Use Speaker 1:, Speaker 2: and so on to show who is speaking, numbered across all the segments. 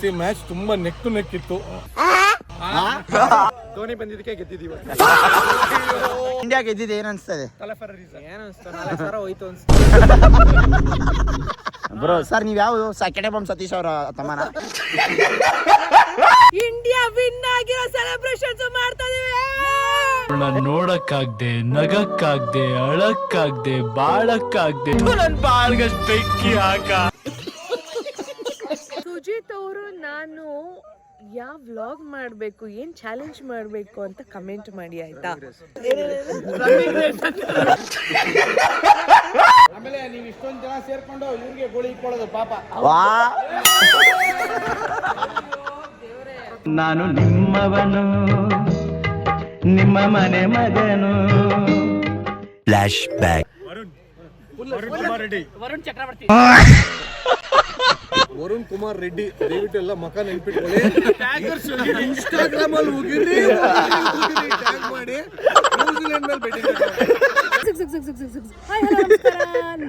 Speaker 1: ಇವತ್ತು ಈ ಮ್ಯಾಚ್ ತುಂಬಾ ನೆಕ್ ಟು ನೆಕ್ ಇತ್ತು. ಧೋನಿ ಬಂದಿದ್ದಕ್ಕೆ ಗೆದ್ದಿದ್ದೀವಿ.
Speaker 2: ಇಂಡಿಯಾ ಗೆದ್ದಿದೆ ಏನ್ ಅನ್ಸ್ತದೆ? ಬ್ರೋ ಸರ್ ನೀವ್ ಯಾವ ಸೆಕೆಂಡ್ ಬಾಂಬ್ ಸತೀಶ್ ಅವರ ತಮ್ಮನ?
Speaker 3: ಇಂಡಿಯಾ ವಿನ್ ಆಗಿರೋ ಸೆಲೆಬ್ರೇಷನ್ಸ್ ಮಾಡ್ತಾ ಇದೀವಿ.
Speaker 4: ನೋಡಕ್ಕಾಗ್ದೆ, ನಗಕ್ಕಾಗ್ದೆ, ಅಳಕ್ಕಾಗ್ದೆ, ಬಾಳಕ್ಕಾಗ್ದೆ ನನ್ ಬಾಳ್ಗಷ್ಟ್ ಬೆಂಕಿ ಹಾಕ.
Speaker 3: ಸುಜಿತ್ ಅವರು ನಾನು ಯಾವ ವ್ಲಾಗ್ ಮಾಡ್ಬೇಕು, ಏನ್ ಚಾಲೆಂಜ್ ಮಾಡ್ಬೇಕು ಅಂತ ಕಮೆಂಟ್ ಮಾಡಿ ಆಯ್ತಾ.
Speaker 1: ಆಮೇಲೆ ನೀವು ಇಷ್ಟೊಂದು ಜನ ಸೇರ್ಕೊಂಡು ಇವ್ರಿಗೆ ಗೋಳಿ ಇಟ್ಕೊಳ್ಳೋದು ಪಾಪ.
Speaker 5: ನಾನು ನಿಮ್ಮವನು, ನಿಮ್ಮ ಮನೆ ಮಗನು. Flashback.
Speaker 1: ವರುಣ್ ಕುಮಾರ್ ರೆಡ್ಡಿ ದಯವಿಟ್ಟು ಎಲ್ಲ ಮಕ ನೆನ್ಪಿಟ್ಕೊಳ್ಳಿ. ಇನ್ಸ್ಟಾಗ್ರಾಮ್ ಅಲ್ಲಿ ಹೋಗಿರಿ, ಟ್ಯಾಗ್ ಮಾಡಿ ನ್ಯೂಜಿಲೆಂಡ್ ಮೇಲೆ ಬೆಟ್ಟಿಂಗ್.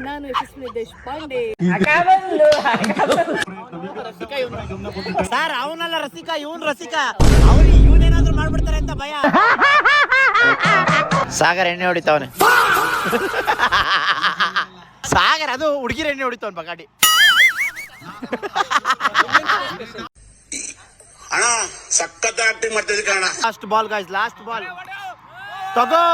Speaker 3: ನಾನು ಯಶಸ್ವಿನಿ ದೇಶಪಾಂಡೆ.
Speaker 2: ಸರ್ ಅವನಲ್ಲ ರಸಿಕಾ, ಇವನ್ ರಸಿಕಾ. ಅವ್ರಿಗೆ ಇವನೇನಾದ್ರೂ ಮಾಡ್ಬಿಡ್ತಾರೆ ಅಂತ ಭಯ. ಸಾಗರ್ ಎಣ್ಣೆ ಹೊಡಿತಾವನೆ. ಸಾಗರ್ ಅದು ಹುಡುಗಿರ ಎಣ್ಣೆ ಹೊಡಿತಾವನ್ ಬಗಾಡಿ.
Speaker 6: ಅಣ್ಣ ಸಖತ್ ಆಕ್ಟಿಂಗ್ ಮಾಡ್ತಿದ್ದೆ ಕಣ.
Speaker 2: Last ball guys, last ball ತಗೋ.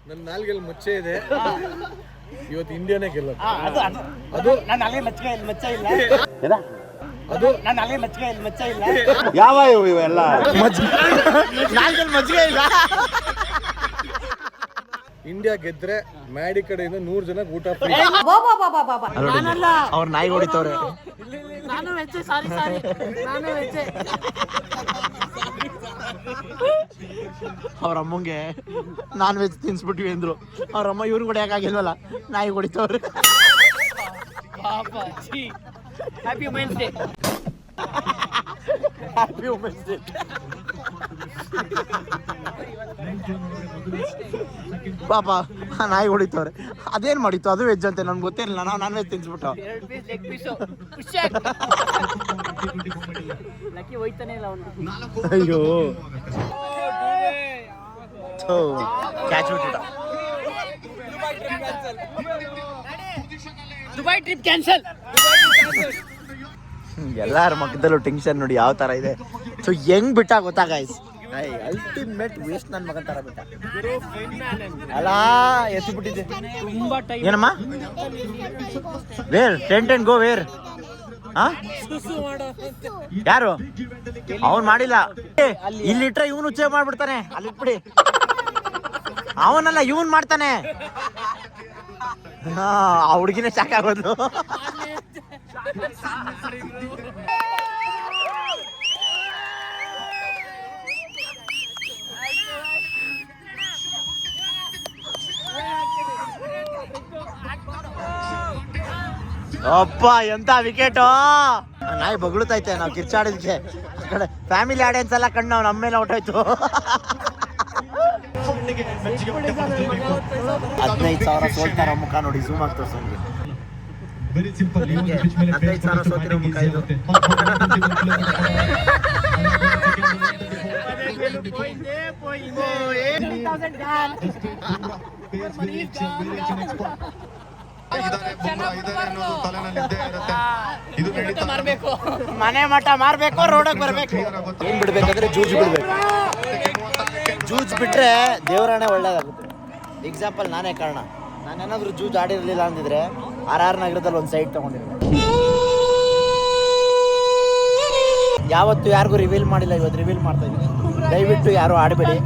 Speaker 1: ನನ್ನ ನಾಲ್ಗೆಲ್ಲಿ ಮಚ್ಚೆ ಇದೆ, ಇವತ್ತು ಇಂಡಿಯಾನೇ ಗೆಲ್ಲೋದು.
Speaker 2: ಅದು ನನ್ನ ಅಲ್ಲೇ ಮಚ್ಚೆ ಇಲ್ಲ. ಅದು ನನ್ನ ಅಲ್ಲೇ ಮಚ್ಚೆ ಇಲ್ಲ. ಯಾವ ಇವೆಲ್ಲ ನಾಲ್ಗೆಲ್ಲಿ ಮಜ್ಜಿಗೆ ಇಲ್ಲ.
Speaker 1: ಇಂಡಿಯಾ ಗೆದ್ರೆ ಮ್ಯಾಡಿ ಕಡೆಯಿಂದ 100 ಜನ ಊಟ ಫ್ರೀ.
Speaker 2: ಅವ್ರ ನಾಯಿ ಹೊಡಿತವ್ರೆ.
Speaker 3: ನಾನು ವೆಚ್ಚೆ, ಸಾರಿ ನಾನು ವೆಚ್ಚೆ.
Speaker 2: ಅವ್ರ ಅಮ್ಮಂಗೆ ನಾನ್ ವೆಜ್ ತಿನ್ಸ್ಬಿಟ್ವಿ ಅಂದ್ರು. ಅವ್ರ ಅಮ್ಮ ಇವ್ರು ಕೂಡ ಯಾಕಾಗಿಲ್ವಲ್ಲ, ನಾಯಿ ಹೊಡಿತವ್ರೆ.
Speaker 3: Happy women's day.
Speaker 2: Happy women's day. ಪಾಪ ನಾಯಿ ಹೊಡಿತವ್ರೆ. ಅದೇನ್ ಮಾಡಿತ್ತು, ಅದು ವೆಜ್ ಅಂತ ನನ್ಗೆ ಗೊತ್ತಿರಲಿಲ್ಲ. ನಾವು ನಾನ್ ವೆಜ್ ತಿನ್ಸ್ಬಿಟ್ಟು. ಅಯ್ಯೋ ಕ್ಯಾಚ್ ಬಿಟ್ಬಿಟ್ಟ.
Speaker 3: Dubai trip cancel.
Speaker 2: ಎಲ್ಲಾರ ಮಕ್ಕದಲ್ಲೂ ಟೆನ್ಷನ್ ನೋಡಿ ಯಾವ ತರ ಇದೆ. ಸೊ ಹೆಂಗ್ ಬಿಟ್ಟ ಗೊತ್ತಾ ಗೈಸ್, ಅಲ್ಟಿಮೇಟ್ ವೇಸ್ಟ್ ನನ್ ಮಗನ್ ತರ ಬಿಟ್ಟ. ಅಲ್ಲ ಎತ್ತು ಬಿಟ್ಟಿದ್ದೆ
Speaker 3: ತುಂಬಾ ಟೈಮ್.
Speaker 2: ಏನಮ್ಮ ವೇರ್ 10 ಗೋ ವೇರ್. ಯಾರು ಅವನ್ ಮಾಡಿಲ್ಲ. ಇಲ್ಲಿಟ್ರೆ ಇವನು ಉಚ್ಚೆ ಮಾಡ್ಬಿಡ್ತಾನೆ. ಅಲ್ಲಿಟ್ಬಿಡಿ. ಅವನಲ್ಲ ಇವನ್ ಮಾಡ್ತಾನೆ. ಆ ಹುಡುಗಿನೇ ಸಾಕಾಗೋದು. ಅಪ್ಪ ಎಂತ ವಿಕೆಟ್. ನಾಯಿ ಬಗ್ಳುತ್ತೈತೆ ನಾವು ಕಿರ್ಚಾಡಿದ್ಕೆ. ಆ ಕಡೆ ಫ್ಯಾಮಿಲಿ ಆಡಿಯನ್ಸ್ ಎಲ್ಲ ಕಣ್ಣು ನಾವು ನಮ್ಮ ಮೇಲೆ ಹೊಟ್ಟೋಯ್ತು. 15,000 ಸೋಲ್ತಾರ ಮುಖ ನೋಡಿ, ಝೂಮ್ ಆಗ್ತದೆ ಸುಮ್ಗೆ. 15,000 ಸೋತಿರೋ ಮುಖ ಇದು. ಮನೆ ಮಠ ಮಾರ್ಬೇಕು, ರೋಡಕ್ಕೆ ಬರ್ಬೇಕು. ಏನ್ ಬಿಡ್ಬೇಕಂದ್ರೆ ಜೂಜ್ ಬಿಡ್ಬೇಕು. ಜೂಜ್ ಬಿಟ್ರೆ ದೇವರಾಣೆ ಒಳ್ಳೇದಾಗುತ್ತೆ. ಎಕ್ಸಾಂಪಲ್ ನಾನೇ ಕಾರಣ. ನಾನೇನಾದ್ರೂ ಜೂಜ್ ಆಡಿರ್ಲಿಲ್ಲ ಅಂದಿದ್ರೆ RR ನಗರದಲ್ಲಿ ಒಂದು ಸೈಟ್ ತಗೊಂಡಿರ್ಬೇಕು. ಯಾವತ್ತು ಯಾರಿಗೂ ರಿವೀಲ್ ಮಾಡಿಲ್ಲ, ಇವತ್ತು ರಿವೀಲ್ ಮಾಡ್ತಾ ಇದೀನಿ. ದಯವಿಟ್ಟು ಯಾರು ಆಡಬೇಡಿ.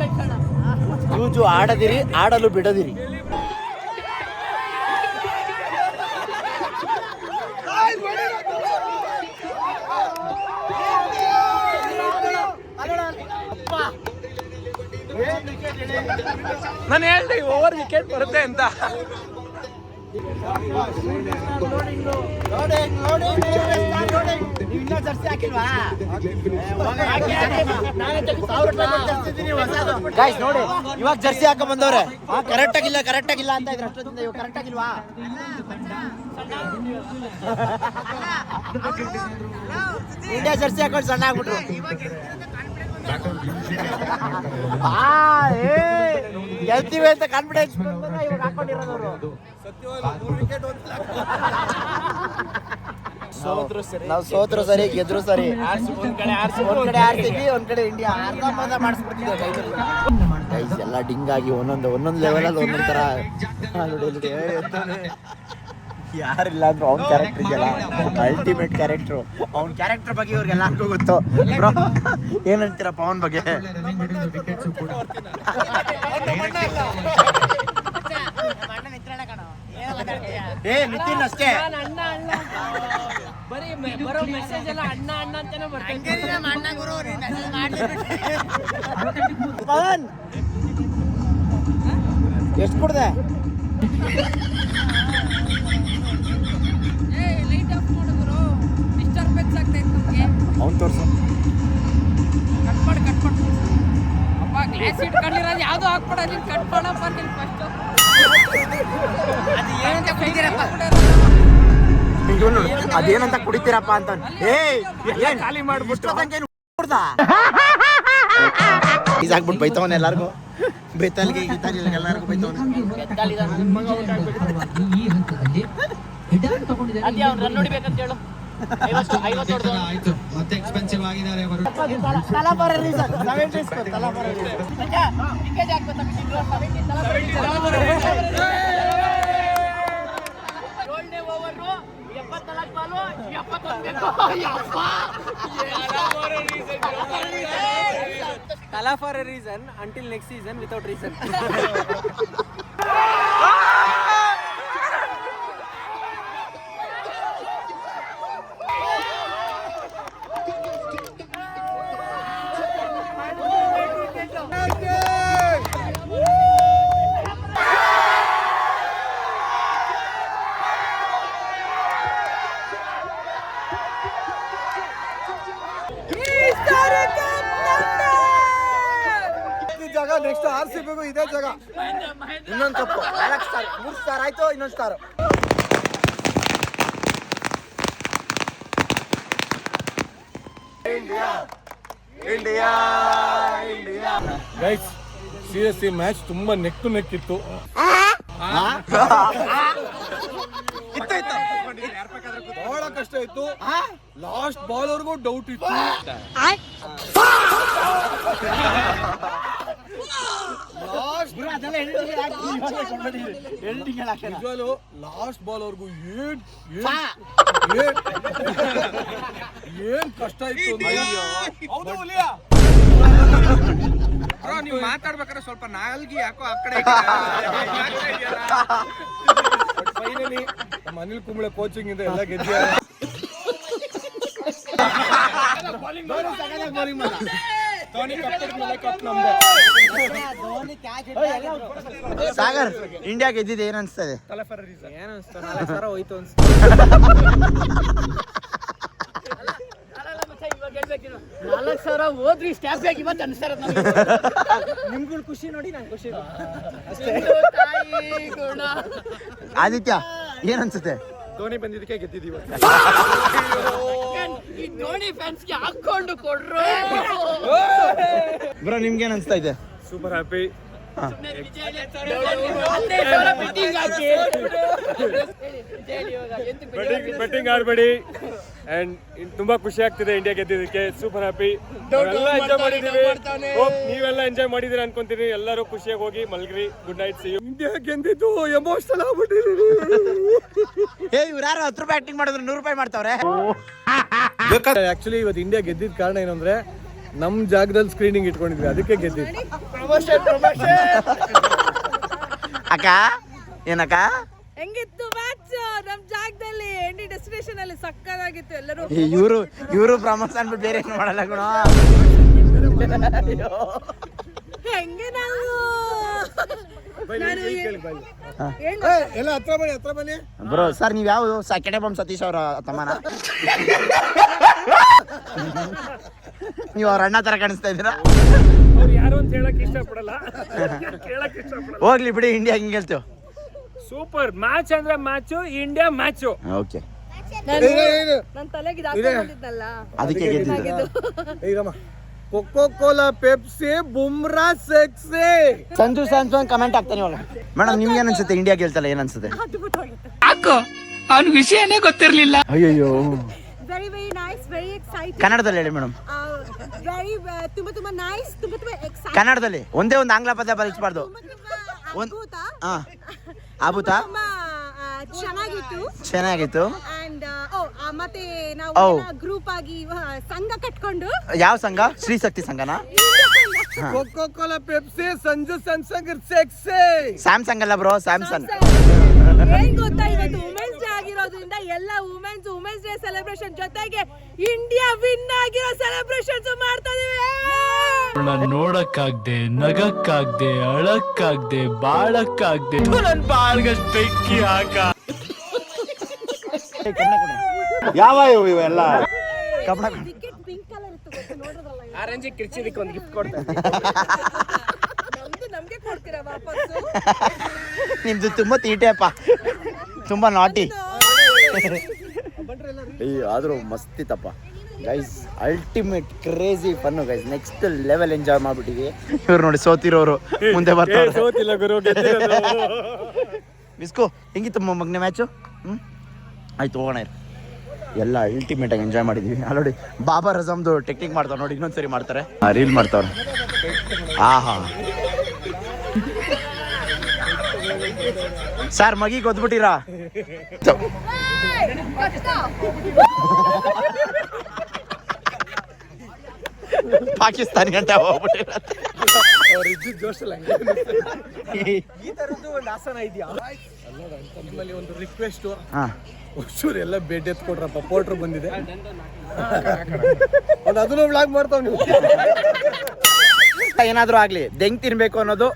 Speaker 2: ಜೂಜು ಆಡದಿರಿ, ಆಡಲು ಬಿಡದಿರಿ.
Speaker 4: ನಾನು ಹೇಳ್ದೆ ಓವರ್ ವಿಕೆಟ್ ಬರುತ್ತೆ ಅಂತ.
Speaker 2: ಗಾಯ್ಸ್ ನೋಡಿ, ಇವಾಗ ಜರ್ಸಿ ಹಾಕ ಬಂದವ್ರೆ. ಕರೆಕ್ಟ್ ಆಗಿಲ್ಲ ಅಂತ ಇದ್ರೆ ಅಷ್ಟೊಂದಿಂದ ಇವಾಗ ಕರೆಕ್ಟ್ ಆಗಿಲ್ವಾ? ಇಂಡಿಯಾ ಜರ್ಸಿ ಹಾಕೊಂಡು ಸಣ್ಣ ಆಗ್ಬಿಟ್ರು. ಗೆಲ್ತೀವಿ ಅಂತ ಕಾನ್ಫಿಡೆನ್ಸ್ ಇವಾಗ ಹಾಕೊಂಡಿರೋದವ್ರು. ನಾವು ಸೋತ್ರು ಸರಿ, ಗೆದ್ರು ಸರಿ. ಒಂದ್ ಕಡೆ ಆರ್ಸಿಬಿ, ಒಂದ್ ಕಡೆ ಇಂಡಿಯಾ. ಅರ್ಧ ಮಾಡಿಸ್ಬಿಡ್ತಿದ್ದೆ ಎಲ್ಲ ಡಿಂಗ್ ಆಗಿ ಒಂದೊಂದು ಲೆವೆಲಲ್ಲಿ ಒಂದೊಂದ್ ತರ. ಯಾರಿಲ್ಲ ಅಂದ್ರು ಅವ್ನ ಕ್ಯಾರೆಕ್ಟರ್ ಇದೆಯಲ್ಲ, ಅಲ್ಟಿಮೇಟ್ ಕ್ಯಾರೆಕ್ಟ್ರು. ಅವ್ನ ಕ್ಯಾರೆಕ್ಟರ್ ಬಗ್ಗೆ ಇವ್ರಿಗೆಲ್ಲರಿಗೂ ಗೊತ್ತು. ಏನ್ ಹೇಳ್ತೀರಾ ಪವನ್ ಬಗ್ಗೆ? ಏ ನಿತಿನ್ ಅಷ್ಟೇ. ಪವನ್ ಎಷ್ಟು ಕೊಡ್ದೆ? ಅವ್ನು ತೋರ್ಸು.
Speaker 7: ಯಾವ್ದು ಹಾಕ್ಬಿಡೋದು ಕಟ್ ಮಾಡಪ್ಪ ಫಸ್ಟ್.
Speaker 2: ಅದೇನಂತ ಕುಡಿತೀರಪ್ಪ ಅಂತ. ಏನ್ ಖಾಲಿ ಮಾಡ್ಬಿಟ್ಟು ಆಗ್ಬಿಟ್ಟು ಬೈತವನ ಎಲ್ಲಾರ್ಗು. ಬೇತಾಲಿಗೆ ಎಲ್ಲರಿಗೂ ಬೈತವನ.
Speaker 8: ಮತ್ತೆ ಎಕ್ಸ್ಪೆನ್ಸಿವ್ ಆಗಿದ್ದಾರೆ.
Speaker 7: Tala for a reason until next season without reason.
Speaker 1: ಜಾಗ ನೆಕ್ಸ್ಟ್ ಆರ್ಸಿಬಿಗೂ ಇದೇ ಜಾಗ.
Speaker 2: ಇನ್ನೊಂದು ಕಪ್ಪು 4 ಸ್ಟಾರ್ 3 ಸ್ಟಾರ್ ಆಯ್ತು, ಇನ್ನೊಂದು star. India
Speaker 1: guys, seriously match ತುಂಬಾ ನೆಕ್ ಟು ನೆಕ್ ಇತ್ತು. ಬಹಳ ಕಷ್ಟ ಇತ್ತು. ಲಾಸ್ಟ್ ಬಾಲ್ವರೆಗೂ ಡೌಟ್ ಇತ್ತು. ಲಾಸ್ಟ್ ಬಾಲ್ ವರ್ಗೂ ಏನ್ ಕಷ್ಟ ಇತ್ತು.
Speaker 7: ನೀವು ಮಾತಾಡ್ಬೇಕಾದ್ರೆ ಸ್ವಲ್ಪ ನಾಲ್ಗಿ ಯಾಕೋ ಆ ಕಡೆ
Speaker 1: ಫೈನಲಿ ನಮ್ಮ ಅನಿಲ್ ಕುಂಬ್ಳೆ ಕೋಚಿಂಗ್ ಇಂದ ಎಲ್ಲ ಗೆದ್ದಿದ್ದಾರೆ.
Speaker 2: ಸಾಗರ್, ಇಂಡಿಯಾ ಗೆದ್ದಿದೆ ಏನ್ ಅನ್ಸ್ತದೆ?
Speaker 7: ಏನು ಅನ್ಸ್ತು? 4 ಸಾವಿರ ಹೋಯ್ತು ಅನ್ಸ್ತು. 4 ಸಾವಿರ ಹೋದ್ರಿ ಸ್ಟ್ಯಾಪ್ ಆಗಿ ಇವತ್ತು ಅನ್ಸ್ತಾರ. ನಿಮ್ಗಳು ಖುಷಿ ನೋಡಿ ನಂಗೆ ಖುಷಿ.
Speaker 2: ಆದಿತ್ಯ ಏನ್ ಅನ್ಸುತ್ತೆ?
Speaker 1: ಧೋನಿ ಬಂದಿದ್ದಕ್ಕೆ ಗೆದ್ದಿದ್ದೀವಿ.
Speaker 7: ಈ ಧೋನಿ ಫ್ಯಾನ್ಸ್ಗೆ ಹಾಕೊಂಡು ಕೊಡ್ರು.
Speaker 2: ಬ್ರೋ ನಿಮ್ಗೇನ್ ಅನ್ಸ್ತಾ ಇದೆ?
Speaker 1: Super happy. ಬೆಟ್ಟಿಂಗ್ ಆಡಬೇಡಿ. ಅಂಡ್ ತುಂಬಾ ಖುಷಿ ಆಗ್ತಿದೆ ಇಂಡಿಯಾ ಗೆದ್ದಿದ್ದಕ್ಕೆ. Super happy. ಎಲ್ಲ ಎಂಜಾಯ್ ಮಾಡಿದೀವಿ. ನೀವೆಲ್ಲ ಎಂಜಾಯ್ ಮಾಡಿದಿರಿ ಅನ್ಕೊಂತೀನಿ. ಎಲ್ಲರೂ ಖುಷಿಯಾಗಿ ಹೋಗಿ ಮಲ್ಗ್ರಿ. Good night. See you. India ಗೆದ್ದಿದ್ದು ಎಮೋಷನಲ್ ಆಗ್ಬಿಟ್ಟಿದೀವಿ.
Speaker 2: ಇವ್ರು ಯಾರು 10 ರೂಪಾಯಿ ಆಕ್ಟಿಂಗ್ ಮಾಡಿದ್ರು 100 ರೂಪಾಯಿ ಮಾಡ್ತಾವ್ರೆ.
Speaker 1: ಆಕ್ಚುಲಿ ಇವತ್ತು ಇಂಡಿಯಾ ಗೆದ್ದಿದ್ದ ಕಾರಣ ಏನು ಅಂದ್ರೆ, ನಮ್ ಜಾಗದಲ್ಲಿ ಸ್ಕ್ರೀನಿಂಗ್ ಇಟ್ಕೊಂಡಿದ್ವಿ, ಅದಕ್ಕೆ ಗೆದ್ದಿದ್ದು.
Speaker 2: ಅಕ್ಕ ಏನಕ್ಕ
Speaker 3: ಹೆಂಗಿತ್ತು ಮ್ಯಾಚ್? ನಮ್ ಜಾಗದಲ್ಲಿ ಎಂಡಿ ಡೆಸ್ಟಿನೇಷನ್ ಅಲ್ಲಿ ಸಕ್ಕದಾಗಿತ್ತು. ಎಲ್ಲರೂ
Speaker 2: ಇವರು ಪ್ರಮೋಷನ್ ಬಿಟ್ಟು ಬೇರೆ ಏನು ಮಾಡಲ್ಲ ಗುಣ.
Speaker 3: ಹೆಂಗೆ ನಾವು
Speaker 2: ಬ್ರೋ ಸರ್ ನೀವು ಯಾವುದು ಕೆಡೆ ಬೊಮ್ಮ ಸತೀಶ್ ಅವರ ತಮ್ಮನ ನೀವು ಅವ್ರ ಅಣ್ಣ ತರ ಕಾಣಿಸ್ತಾ ಇದ್ದೀರಾ?
Speaker 1: ಅವ್ರು ಯಾರು ಅಂತ ಹೇಳಕ್ ಇಷ್ಟಪಡಲ್ಲ, ಕೇಳಕ್ ಇಷ್ಟಪಡಲ್ಲ.
Speaker 2: ಹೋಗ್ಲಿ ಬಿಡಿ, ಇಂಡಿಯಾ ಹಿಂಗೆ ಹೇಳ್ತೇವೆ.
Speaker 1: ಸೂಪರ್ ಮ್ಯಾಚ್ ಅಂದ್ರೆ ಮ್ಯಾಚು, ಇಂಡಿಯಾ ಮ್ಯಾಚು.
Speaker 2: ಓಕೆ,
Speaker 3: ನನ್ನ ತಲೆಗೆ ಹಾಕೊಂಡಿದ್ನಲ್ಲ
Speaker 2: ಅದಕ್ಕೆ ಗೆದ್ದಿದ್ದು.
Speaker 1: Cocoa Cola, Pepsi, Bumrah, sexy.
Speaker 2: Sanju Samsung comment ಆಗ್ತಾನೆ ಇವಾಗ. ಮೇಡಮ್ ನಿಮ್ಗೆ ಏನ್ ಅನ್ಸುತ್ತೆ? ಇಂಡಿಯಾ ಗೆಲ್ತಲ್ಲ, ಏನ್ ಅನ್ಸುತ್ತೆ?
Speaker 4: ಅವ್ನ ವಿಷಯನೇ ಗೊತ್ತಿರ್ಲಿಲ್ಲ.
Speaker 2: ಅಯ್ಯಯ್ಯೋ,
Speaker 3: very very nice, very exciting.
Speaker 2: ಕನ್ನಡದಲ್ಲಿ ಹೇಳಿ ಮೇಡಮ್.
Speaker 3: ವೆರಿ ತುಂಬಾ ನೈಸ್, ತುಂಬಾ ಎಕ್ಸೈಟಿಂಗ್.
Speaker 2: ಕನ್ನಡದಲ್ಲಿ ಒಂದೇ ಒಂದು ಆಂಗ್ಲ ಪದ ಬಲಿಸಬಾರ್ದು. ಅದ್ಭುತ, ಚೆನ್ನಾಗಿತ್ತು.
Speaker 3: ಅಂಡ್ ಮತ್ತೆ ನಾವು ಗ್ರೂಪ್ ಆಗಿ ಸಂಘ ಕಟ್ಕೊಂಡು.
Speaker 2: ಯಾವ ಸಂಘ? ಶ್ರೀ ಶಕ್ತಿ ಸಂಘನಾ?
Speaker 1: Coca Cola, Pepsi, Sanju Samsung, sexy.
Speaker 2: Samsung ಅಲ್ಲ ಬ್ರೋ, ಸ್ಯಾಮ್ಸಂಗ್.
Speaker 3: ಏನ್ ಗೊತ್ತಾ, ಇವತ್ತು ವುಮೆನ್ಸ್ ಡೇ ಆಗಿರೋದ್ರಿಂದ ಎಲ್ಲ ವುಮೆನ್ಸ್ ಡೇ ಸೆಲೆಬ್ರೇಷನ್ ಜೊತೆಗೆ ಇಂಡಿಯಾ ವಿನ್ ಆಗಿರೋ ಸೆಲೆಬ್ರೇಷನ್ಸ್ ಮಾಡ್ತಾ ಇದೀವಿ.
Speaker 4: ನೋಡಕ್ಕಾಗ್ದೆ, ನಗಕ್ಕಾಗ್ದೆ, ಅಳಕ್ಕಾಗ್ದೆ, ಬಾಳಕ್ಕಾಗ್ದೆ, ನನ್ ಬಾಳ್ಗಷ್ಟ್ ಬೆಂಕಿ ಹಾಕ.
Speaker 2: ಯಾವ ಇವೆಲ್ಲ ಕಬ್ಬಣ
Speaker 3: ವಿಕೆಟ್ ಪಿಂಕ್ ಕಲರ್ ಇತ್ತು ಗೊತ್ತಾ, ನೋಡಿದ್ರಲ್ಲ?
Speaker 7: ಆರೆಂಜ್ ಕಿರ್ಚಿದಕ್ಕೆ ಒಂದು ಗಿಫ್ಟ್ ಕೊಡ್ತಾರೆ.
Speaker 3: ನಮ್ಗೆ ಕೊಡ್ತೀರಾ ವಾಪಸ್ಸು?
Speaker 2: ನಿಮ್ದು ತುಂಬಾ ತೀಟೆಪ್ಪ, ತುಂಬಾ ನಾಟಿ. ಆದ್ರೂ ಮಸ್ತಿತ್ತಪ್ಪ guys, ultimate crazy fun guys, next level enjoy ಮಾಡ್ಬಿಟ್ಟಿವಿ. ಇವ್ರು ನೋಡಿ ಸೋತಿರೋರು ಮುಂದೆ ಬರ್ತಾರೆ.
Speaker 1: ಸೋತಿಲ್ಲ ಗುರು,
Speaker 2: ಬಿಸ್ಕು ಹೆಂಗಿತ್ತು ಮಗ್ನೆ ಮ್ಯಾಚು? ಆಯ್ತು ಹೋಗೋಣ. ಎಲ್ಲ ಅಲ್ಟಿಮೇಟ್ ಆಗಿ ಎಂಜಾಯ್ ಮಾಡಿದೀವಿ. ನೋಡಿ ಬಾಬಾ ರಜಮ್ದು ಟೆಕ್ನಿಕ್ ಮಾಡ್ತಾರೆ ನೋಡಿ, ಇನ್ನೊಂದ್ಸರಿ ಮಾಡ್ತಾರೆ, ರೀಲ್ ಮಾಡ್ತಾವ್ರೆ. ಆಹಾ ಸರ್ ಮಗಿ ಗೊದ್ಬಿಟ್ಟಿರಾ? ಪಾಕಿಸ್ತಾನಿ ಗಂಟೆ ಹೋಗ್ಬಿಟ್ಟಿರತ್ತೆ.
Speaker 1: ಈ ತರದ್ದು ಒಂದು ಆಸನ ಇದೆಯಾ? ನಿಮ್ಮಲ್ಲಿ ಒಂದು ರಿಕ್ವೆಸ್ಟ್,
Speaker 2: ಹಾ,
Speaker 1: ಹೊಸೂರು ಎಲ್ಲ ಭೇಟಿ ಎತ್ಕೊಡ್ರಪ್ಪ, ಪೋಟ್ರು ಬಂದಿದೆ. ಅದನ್ನು ಬ್ಲಾಗ್ ಮಾಡ್ತಾವ್ ನೀವು.
Speaker 2: ಏನಾದ್ರೂ ಆಗ್ಲಿ ದೆಂಗ್ ತಿನ್ಬೇಕು ಅನ್ನೋದು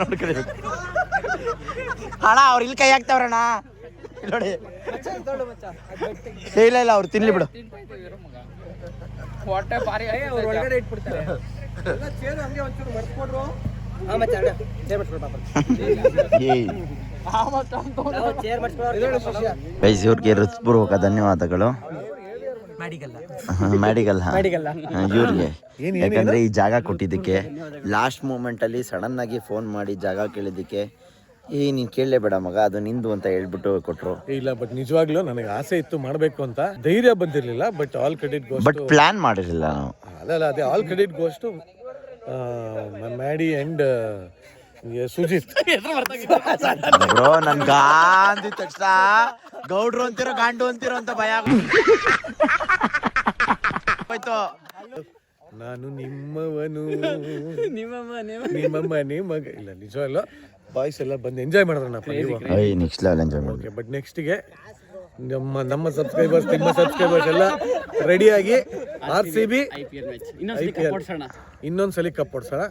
Speaker 2: ನೋಡ್ಕೊಳ್ಬೇಕು. ಅಣ್ಣ ಅವ್ರು ಇಲ್ಲಿ ಕೈ ಹಾಕ್ತಾವ್ರಣ್ಣ ನೋಡಿ. ಇಲ್ಲ ಅವ್ರು ತಿನ್ಲಿ ಬಿಡು.
Speaker 7: ಒಳಗಡೆ ಇಟ್ಬಿಡ್ತಾರೆ.
Speaker 2: ಇವ್ರಿಗೆ ಹೃತ್ಪೂರ್ವಕ ಧನ್ಯವಾದಗಳು. ಮಾಡಿಗಲ್ಲ ಇವ್ರಿಗೆ, ಯಾಕಂದ್ರೆ ಈ ಜಾಗ ಕೊಟ್ಟಿದ್ದಕ್ಕೆ, ಲಾಸ್ಟ್ ಮೂಮೆಂಟ್ ಅಲ್ಲಿ ಸಡನ್ ಆಗಿ ಫೋನ್ ಮಾಡಿ ಜಾಗ ಕೇಳಿದ್ದಕ್ಕೆ, ನೀನ್ ಕೇಳಲೇಬೇಡ ಮಗ, ಅದು ನಿಂದು ಅಂತ ಹೇಳ್ಬಿಟ್ಟು ಕೊಟ್ರು.
Speaker 1: ಇಲ್ಲ, ಬಟ್ ನಿಜವಾಗ್ಲೂ ನನಗೆ ಆಸೆ ಇತ್ತು ಮಾಡ್ಬೇಕು ಅಂತ, ಧೈರ್ಯ ಬಂದಿರ್ಲಿಲ್ಲ. But all credit goes,
Speaker 2: but plan ಮಾಡಿರಲಿಲ್ಲ ನಾವು.
Speaker 1: ಅದೇ all credit goes to Maddy and Sujith.
Speaker 2: Bro ನನ್ ಗಾಂಧಿ ತಕ್ಷಣ ಗೌಡ್ರು ಅಂತಿರೋ ಗಾಂಡು ಅಂತಿರೋ ಅಂತ ಭಯ ಆಗೋಯ್ತು.
Speaker 1: ನಾನು ನಿಮ್ಮವನು, ನಿಮ್ಮ ಮನೆ ಮಗ. ಇಲ್ಲ ನಿಜವಲ್ಲ, ಬಾಯ್ಸ್ ಎಲ್ಲ ಬಂದು ಎಂಜಾಯ್ ಮಾಡಿದ್ರಪ್ಪ ನೀವು.
Speaker 2: ನೆಕ್ಸ್ಟ್ ಲೆವೆಲ್ ಎಂಜಾಯ್ ಮಾಡಿ.
Speaker 1: ಬಟ್ ನೆಕ್ಸ್ಟ್ಗೆ ನಮ್ಮ ಸಬ್ಸ್ಕ್ರೈಬರ್ಸ್, ನಿಮ್ಮ ಸಬ್ಸ್ಕ್ರೈಬರ್ಸ್ ಎಲ್ಲ ರೆಡಿಯಾಗಿ RCB ಇನ್ನೊಂದ್ಸಲಿ ಕಪ್ ಹೊಡ್ಸೋಣ,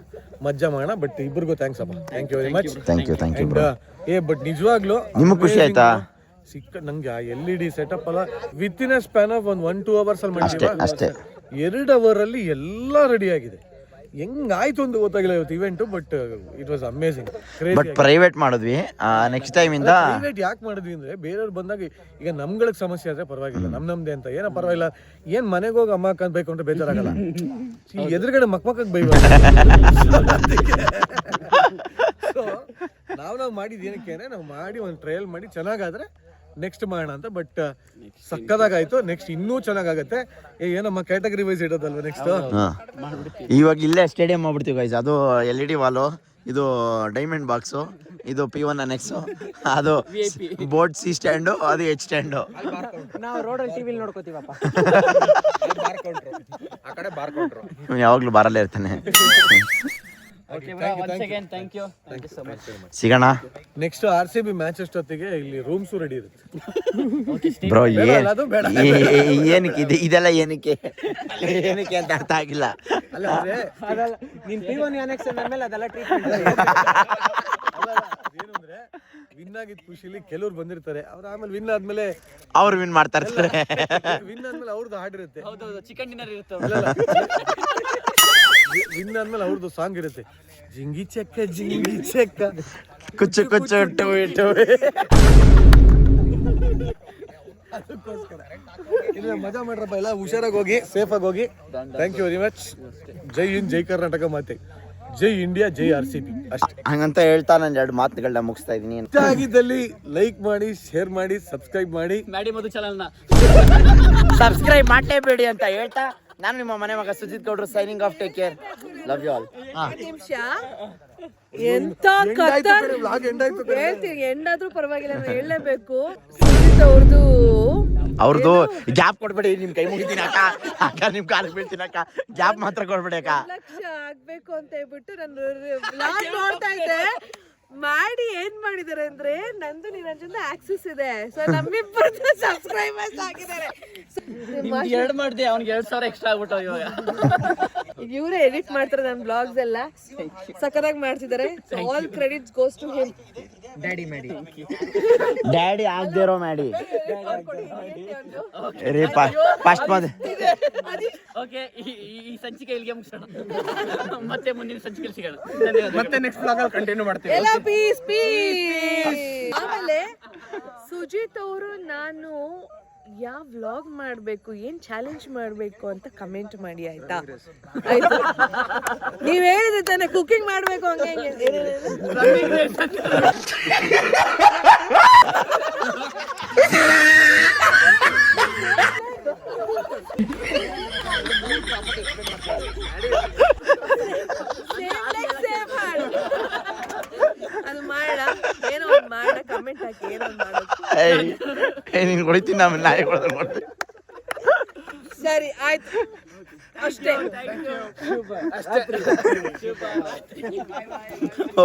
Speaker 1: ಮಜ್ಜಾ ಮಾಡೋಣ. ಬಟ್ ಇಬ್ಬರಿಗೂ ಥ್ಯಾಂಕ್ಸ್ ಅಪ್ಪ, thank you very much.
Speaker 2: Thank you bro.
Speaker 1: But ನಿಜವಾಗ್ಲೂ
Speaker 2: ನಿಮ್ಗೆ ಖುಷಿ ಆಯ್ತಾ?
Speaker 1: ನಂಗೆ LED ಸೆಟಪ್ ಅಲ್ಲ, within span of 1-2 hours ಅಲ್ಲಿ
Speaker 2: ಅಷ್ಟೇ
Speaker 1: 2 ಅವರ್ ಅಲ್ಲಿ ಎಲ್ಲ ರೆಡಿ ಆಗಿದೆ. ಹೆಂಗಾಯ್ತು ಅಂತ ಗೊತ್ತಾಗಿಲ್ಲ ಇವತ್ತು event. But it was amazing.
Speaker 2: But private ಮಾಡಿದ್ವಿ ನೆಕ್ಸ್ಟ್ ಟೈಮ್ ಇಂದ.
Speaker 1: ಪ್ರೈವೇಟ್ ಯಾಕೆ ಮಾಡಿದ್ವಿ ಅಂದ್ರೆ, ಬೇರೆಯವ್ರು ಬಂದಾಗ ಈಗ ನಮ್ಗಳಿಗೆ ಸಮಸ್ಯೆ ಆದ್ರೆ ಪರವಾಗಿಲ್ಲ, ನಮ್ದೇ ಅಂತ ಏನೋ ಪರವಾಗಿಲ್ಲ. ಏನ್ ಮನೆಗೆ ಹೋಗಿ ಅಮ್ಮ ಅಕ್ಕ ಬೇಕು ಅಂದ್ರೆ ಬೇಜಾರಾಗಲ್ಲ, ಎದುರುಗಡೆ ಮಕ್ಕಳಿಗೆ ಬೈಬಾರ್ದು. ಸೊ ನಾವು ಮಾಡಿದ್ ಏನಕ್ಕೆ, ನಾವು ಮಾಡಿ ಒಂದು ಟ್ರಯಲ್ ಮಾಡಿ ಚೆನ್ನಾಗಾದ್ರೆ ನೆಕ್ಸ್ಟ್ ಮಾಡೋಣ ಅಂತ. ಬಟ್ ಸಕ್ಕದಾಗಾಯ್ತು. ನೆಕ್ಸ್ಟ್ ಇನ್ನೂ ಚೆನ್ನಾಗತ್ತೆ. ಏನಮ್ಮ ಕ್ಯಾಟಗರಿ ವೈಸ್ ಇಡೋದಲ್ವ ನೆಕ್ಸ್ಟ್.
Speaker 2: ಇವಾಗ ಇಲ್ಲೇ ಸ್ಟೇಡಿಯಂ ಮಾಡ್ಬಿಡ್ತೀವಿ ಗೈಸ್. ಅದು LED ವಾಲು, ಇದು ಡೈಮಂಡ್ ಬಾಕ್ಸು, ಇದು P1 ಅನೆಕ್ಸು, ಅದು ಬೋರ್ಡ್ C ಸ್ಟ್ಯಾಂಡು, ಅದು H ಸ್ಟ್ಯಾಂಡು.
Speaker 7: ನಾವು ರೋಡಲ್ಲಿ ಟಿವಿಲಿ ನೋಡ್ಕೋತೀವಪ್ಪ.
Speaker 2: ಯಾವಾಗ್ಲೂ ಬಾರಲ್ಲೇ ಇರ್ತಾನೆ.
Speaker 7: once again thank you so much.
Speaker 2: ಸಿಗೋಣ
Speaker 1: ನೆಕ್ಸ್ಟ್ RCB ಮ್ಯಾಚ್ ಅಷ್ಟೊತ್ತಿಗೆ ಇಲ್ಲಿ ರೂಮ್ಸು ರೆಡಿ ಇರುತ್ತೆ.
Speaker 2: ಬ್ರೋ
Speaker 1: ಅದು ಬೇಡ.
Speaker 2: ಏನಕ್ಕೆ ಇದೆಲ್ಲ ಏನಕ್ಕೆ ಅಂತ ಅರ್ಥ ಆಗಿಲ್ಲ.
Speaker 1: ನೀನ್ P1 annex ಮೇಲೆ ಅದೆಲ್ಲ ಟ್ರೀಟ್ಮೆಂಟ್ ಏನು ಅಂದ್ರೆ ವಿನ್ ಆಗಿದ್ ಖುಷಿಲಿ ಕೆಲವ್ರು ಬಂದಿರ್ತಾರೆ, ಅವ್ರು ಆಮೇಲೆ ವಿನ್ ಆದ್ಮೇಲೆ
Speaker 2: ಅವ್ರು ವಿನ್ ಮಾಡ್ತಾ ಇರ್ತಾರೆ.
Speaker 1: ವಿನ್ ಆದ್ಮೇಲೆ ಅವ್ರದ್ದು ಹಾಡಿರುತ್ತೆ,
Speaker 7: ಹೌದೌದು ಚಿಕನ್ ಡಿನ್ನರ್ ಇರುತ್ತೆ.
Speaker 1: ವಿನ್ ಆದ್ಮೇಲೆ ಅವ್ರದ್ದು ಸಾಂಗ್ ಇರುತ್ತೆ, ಜಿಂಗಿ ಚೆಕ್ಕ
Speaker 2: ಕುಚ್ಚು ಕುಚ್ಚು ಟುವಿ ಟುವಿ.
Speaker 1: ಅದಕ್ಕೋಸ್ಕರ ಇಲ್ಲ ಮಜಾ ಮಾಡ್ರಪ್ಪ, ಎಲ್ಲ ಹುಷಾರಾಗಿ ಹೋಗಿ, ಸೇಫ್ ಆಗಿ ಹೋಗಿ. Thank you very much. ಜೈ ಹಿಂದ್, ಜೈ ಕರ್ನಾಟಕ, ಮಾತೆ ಜೈ ಇಂಡಿಯಾ, ಜೈ RCB ಅಷ್ಟೇ.
Speaker 2: ಹಂಗಂತ ಹೇಳ್ತಾ ನಾನು 2 ಮಾತುಗಳನ್ನ ಮುಗಿಸ್ತಾ ಇದೀನಿ.
Speaker 1: ಇಷ್ಟ ಆಗಿದ್ದಲ್ಲಿ ಲೈಕ್ ಮಾಡಿ, ಶೇರ್ ಮಾಡಿ, ಸಬ್ಸ್ಕ್ರೈಬ್ ಮಾಡಿ.
Speaker 7: ಮ್ಯಾಡಿ ಮಧು ಚಾನಲ್ನ
Speaker 2: ಸಬ್ಸ್ಕ್ರೈಬ್ ಮಾಡಲೇಬೇಡಿ ಅಂತ ಹೇಳ್ತಾ ನಾನು ನಿಮ್ಮ ಮನೆ ಮಗ ಸುಜಿತ್ ಗೌಡ್ರು signing off. Take care, love you all.
Speaker 3: ನಿಮಿಷ ಎಂತ
Speaker 1: ವ್ಲಾಗ್ ಎಂಡ್ ಆಯ್ತು.
Speaker 3: ಹೇಳ್ತೀನಿ, ಎಂಡಾದ್ರೂ ಪರವಾಗಿಲ್ಲ, ನಾನು ಹೇಳಲೇಬೇಕು. ಸುಜಿತ್
Speaker 2: ಅವ್ರದ್ದು ಗ್ಯಾಪ್ ಕೊಡ್ಬೇಡಿ, ನಿಮ್ ಕೈ ಮುಗಿತೀನಿ ಅಕ್ಕ, ನಿಮ್ ಕಾಲಿಗೆ ಬೀಳ್ತೀನಿ ಅಕ್ಕ, ಗ್ಯಾಪ್ ಮಾತ್ರ ಕೊಡ್ಬೇಡಿ ಅಕ್ಕ.
Speaker 3: ಲಕ್ಷ ಆಗ್ಬೇಕು ಅಂತ ಹೇಳ್ಬಿಟ್ಟು ನಾನು ವ್ಲಾಗ್ ನೋಡ್ತಾ ಇದ್ದೆ. ಮಾಡಿ ಏನ್ ಮಾಡಿದಾರೆ ಅಂದ್ರೆ, ನಂದು ನಿರಂಜನ್ ಆಕ್ಸೆಸ್ ಇದೆ, ಸೊ ನಮ್ಮಿಬ್ಬರದ್ದು ಸಬ್ಸ್ಕ್ರೈಬರ್ಸ್ ಆಗಿದ್ದಾರೆ.
Speaker 7: 2 ಮಾಡಿದೆ, ಅವ್ನಿಗೆ 2,000 ಎಕ್ಸ್ಟ್ರಾ ಆಗ್ಬಿಟ್ಟು ಇವಾಗ.
Speaker 3: ಇವರೇ ಎಡಿಟ್ ಮಾಡ್ತಾರೆ ನನ್ನ ಬ್ಲಾಗ್ಸ್ ಎಲ್ಲ, ಸಖತ್ತಾಗಿ ಮಾಡ್ತಿದ್ದಾರೆ. All credits goes to him.
Speaker 2: Daddy ಆಗದೆ ಇರೋ ಮಾಡಿ ರೀ ಫಸ್ಟ್
Speaker 7: ಓಕೆ, ಈ ಸಂಚಿಕೆ ಇಲ್ಲಿಗೆ ಮುಗಿಸೋಣ. ಮತ್ತೆ ಮುಂದಿನ ಸಂಚಿಕೆ ಸಿಗೋಣ.
Speaker 1: ಮತ್ತೆ ನೆಕ್ಸ್ಟ್ ಬ್ಲಾಗ್ ಅಲ್ಲಿ ಕಂಟಿನ್ಯೂ ಮಾಡ್ತೀವಿ.
Speaker 3: ಎಲ್ಲ ಪೀಸ್ ಪೀಸ್. ಆಮೇಲೆ ಸುಜಿತ್ ಅವರು ನಾನು ಯಾವ ವ್ಲಾಗ್ ಮಾಡ್ಬೇಕು, ಏನ್ ಚಾಲೆಂಜ್ ಮಾಡ್ಬೇಕು ಅಂತ ಕಮೆಂಟ್ ಮಾಡಿ, ಆಯ್ತಾ? ಆಯ್ತು, ನೀವ್ ಹೇಳಿದ್ರೆ ತಾನೆ ಕುಕಿಂಗ್ ಮಾಡ್ಬೇಕು ಹಂಗೆ ಅದು ಮಾಡ, ಏನೋ ಒಂದು ಮಾಡ, ಕಮೆಂಟ್ ಹಾಕಿ, ಏನೋ ಒಂದು ಮಾಡೋದು.
Speaker 2: ನೀನು ಹೊಡಿತೀನಿ, ಆಮೇಲೆ ನಾಯಿ ಹೊಡೆದು.
Speaker 3: ಸರಿ ಆಯ್ತು, ಅಷ್ಟೇ.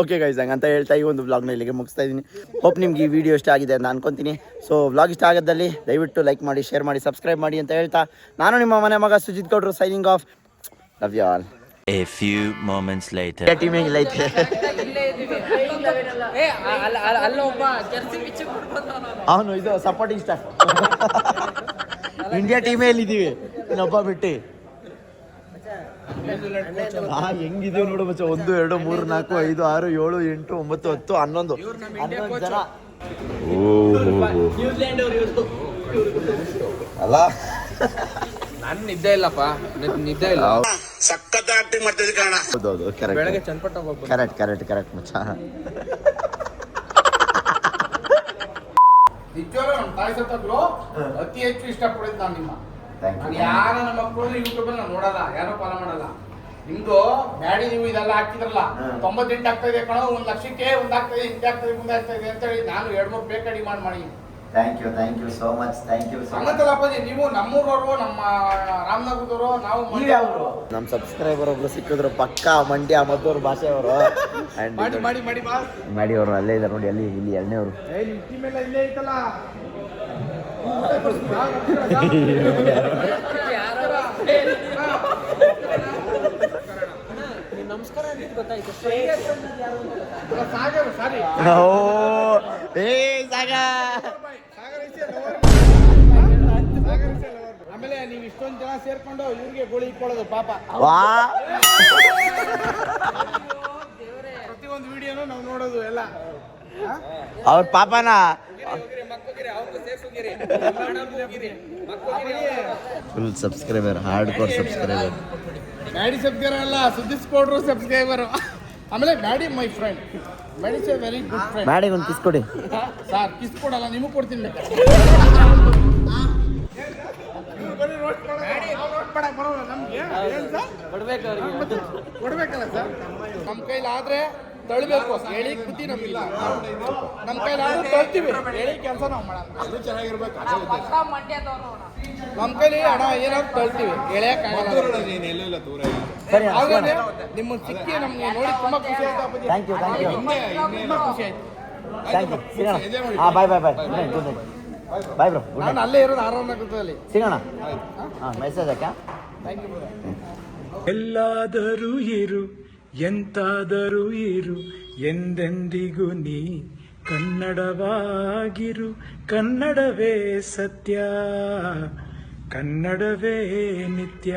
Speaker 2: ಓಕೆ ಗೈಸ್, ಹಂಗಂತ ಹೇಳ್ತಾ ಈ ಒಂದು ವ್ಲಾಗ್ನ ಇಲ್ಲಿಗೆ ಮುಗಿಸ್ತಾ ಇದ್ದೀನಿ. ಹೋಪ್ ನಿಮ್ಗೆ ಈ ವಿಡಿಯೋ ಇಷ್ಟ ಆಗಿದೆ ಅಂತ ಅನ್ಕೊಂತೀನಿ. ಸೊ ವ್ಲಾಗ್ ಇಷ್ಟ ಆಗದ್ದಲ್ಲಿ ದಯವಿಟ್ಟು ಲೈಕ್ ಮಾಡಿ, ಶೇರ್ ಮಾಡಿ, ಸಬ್ಸ್ಕ್ರೈಬ್ ಮಾಡಿ ಅಂತ ಹೇಳ್ತಾ ನಾನು ನಿಮ್ಮ ಮನೆ ಮಗ ಸುಜಿತ್ ಗೌಡ್ರು signing off. Love you all.
Speaker 5: A few moments later.
Speaker 2: Team ಇಲ್ಲ ಐತೆ.
Speaker 7: ಅಲ್ಲೊಬ್ಬ ಜರ್ಸಿ ಬಿಚ್ಚಿ ಕೊಡ್ಬೋದು.
Speaker 2: ಅವನು ಇದು ಸಪೋರ್ಟಿಂಗ್ ಸ್ಟಾಫ್. ಇಂಡಿಯಾ ಟೀಮೇ ಇಲ್ಲಿದ್ದೀವಿ, ಇನ್ನೊಬ್ಬ ಬಿಟ್ಟು. ಹೆಂಗಿದೀವಿ ನೋಡು ಮಚ್ಚ. 1 2 3 4 5 6 7 8 9 10 11 ಜನ.
Speaker 7: ನ್ಯೂಜಿಲೆಂಡ್ ಅವರು
Speaker 2: ಅಲ್ಲ,
Speaker 9: ನಾನು ನಿದ್ದೆ ಇಲ್ಲಪ್ಪ, ನಿದ್ದೆ ಇಲ್ಲ.
Speaker 6: ಸಖತ್ ಆಕ್ಟಿಂಗ್ ಮಾಡ್ತಿದ್ದೆ ಕಾರಣ.
Speaker 2: ಹೌದೌದು,
Speaker 9: ಬೆಳಗ್ಗೆ ಚನ್ನಪಟ್ಟ ಹೋಗ್ಬೋದು.
Speaker 2: ಕರೆಕ್ಟ್ ಮಚ್ಚ.
Speaker 9: ನಿಜವಾಗ್ಲೂ ನಮ್ಮ ತಾಯಿ ಸತ್ತಗಳು ಅತಿ ಹೆಚ್ಚು ಇಷ್ಟಪಡಿದ್ದು ನಾನು ನಿಮ್ಮ. ನಾನು ಯಾರ ನಮ್ಮ ಮಕ್ಕಳು ಯೂಟ್ಯೂಬ್ ಅಲ್ಲಿ ನೋಡಲ್ಲ, ಯಾರು ಫಾಲೋ ಮಾಡಲ್ಲ. ನಿಮ್ದು ಬ್ಯಾಡಿ ನೀವು ಇದೆಲ್ಲ ಹಾಕಿದ್ರಲ್ಲ, 98 ಆಗ್ತಾ ಇದೆ ಕಣೋ, 1 ಲಕ್ಷಕ್ಕೆ ಒಂದಾಗ್ತದೆ, ಹಿಂದೆ ಆಗ್ತದೆ, ಮುಂದೆ ಆಗ್ತಾ ಇದೆ ಅಂತ ಹೇಳಿ ನಾನು 2-3 ಬೇಕಾ ಡಿಮಾಂಡ್ ಮಾಡಿ.
Speaker 2: Thank you so much.
Speaker 9: ಹಂಗಂತಲ್ಲ ಅಪ್ಪಾಜಿ, ನೀವು ನಮ್ಮೂರವರು, ನಮ್ಮ ರಾಮನಗರದವರು, ನಾವು
Speaker 2: ನಮ್ಮ ಸಬ್ಸ್ಕ್ರೈಬರ್ ಒಬ್ರು ಸಿಕ್ಕಿದ್ರು, ಪಕ್ಕಾ ಮಂಡ್ಯ ಮದ್ದೂರು ಭಾಷೆಯವರು. ಮಾಡಿ ಅವರು ಅಲ್ಲೇ ಇದ್ದಾರೆ ನೋಡಿ, ಅಲ್ಲಿ ಇಲ್ಲಿ 2ನೇವರು.
Speaker 9: ಇಲ್ಲೇ ಐತಲ್ಲ.
Speaker 7: ನಮಸ್ಕಾರ ಅಂತ ಗೊತ್ತಾಯ್ತು.
Speaker 9: ಸಾರಿ ಆಮೇಲೆ ನೀವು ಇಷ್ಟೊಂದು ಜನ ಸೇರ್ಕೊಂಡು ಇವ್ರಿಗೆ ಗೋಳಿ ಇಟ್ಕೊಳ್ಳೋದು ಪಾಪ. ಪ್ರತಿಯೊಂದು ವಿಡಿಯೋನು ನಾವು ನೋಡೋದು ಎಲ್ಲ.
Speaker 2: ಅವ್ರ ಪಾಪನ full subscriber, hard core subscriber.
Speaker 9: Maddy subscriber ಅಲ್ಲ, ಸುದ್ದಿಸ್ಕೊಡ್ರು ಸಬ್ಸ್ಕ್ರೈಬರು. ಆಮೇಲೆ Maddy my friend, Maddy is a very good friend.
Speaker 2: ಮ್ಯಾಡಿಗೆ ಒಂದು ಕಿಸ್ ಕೊಡಿ
Speaker 9: ಸರ್. ಕಿಸ್ ಕೊಡಲ್ಲ, ನಿಮಗೆ ಕೊಡ್ತೀನಿ. ಕೊಡ್ಬೇಕಲ್ಲ ಸರ್. ನಮ್ಮ ಕೈಲಾದ್ರೆ ತಳ್ಬೇಕು, ಹೇಳಿ ಬುದ್ಧಿ ನಮ್ಗಿಲ್ಲ. ನಮ್ಮ ಕೈಲಾದ್ರೆ ತಳ್ತೀವಿ, ಹೇಳಿ ಕೆಲಸ ನಾವು ಮಾಡಲ್ಲ. ಅದು ಚೆನ್ನಾಗಿರ್ಬೇಕು. ನಮ್ಮ ಕೈಲಿ ಹಣ ಏನಾದ್ರು ತಳ್ತೀವಿ, ಎಳೆಯಕ್ಕಾಗಲ್ಲ.
Speaker 2: ಸರಿ
Speaker 9: ಹಾಗಾದ್ರೆ ನಿಮ್ಮ ಸಿಕ್ಕಿ ನಮ್ಗೆ ನೋಡಿ ತುಂಬಾ ಖುಷಿ ಆಯ್ತು ಅಪ್ಪಾಜಿ.
Speaker 2: ಥ್ಯಾಂಕ್ ಯು ಥ್ಯಾಂಕ್ ಯು
Speaker 9: ತುಂಬಾ ಖುಷಿ ಆಯ್ತು.
Speaker 2: ಥ್ಯಾಂಕ್ ಯು ಸಿಗೋಣ ಹಾಂ bye bye bye good night bye bro good
Speaker 9: ನಾನು
Speaker 2: ನೈಟ್
Speaker 9: ಅಲ್ಲೇ ಇರೋದು ಆರಾಮಾಗುತ್ತಲ್ಲಿ.
Speaker 2: ಸಿಗೋಣ ಹಾಂ ಮೆಸೇಜ್ ಹಾಕ
Speaker 9: ಥ್ಯಾಂಕ್ ಯು.
Speaker 4: ಎಲ್ಲಾದರೂ ಇರು ಎಂತಾದರೂ ಇರು ಎಂದೆಂದಿಗೂ ನೀ ಕನ್ನಡವಾಗಿರು ಕನ್ನಡವೇ ಸತ್ಯ ಕನ್ನಡವೇ ನಿತ್ಯ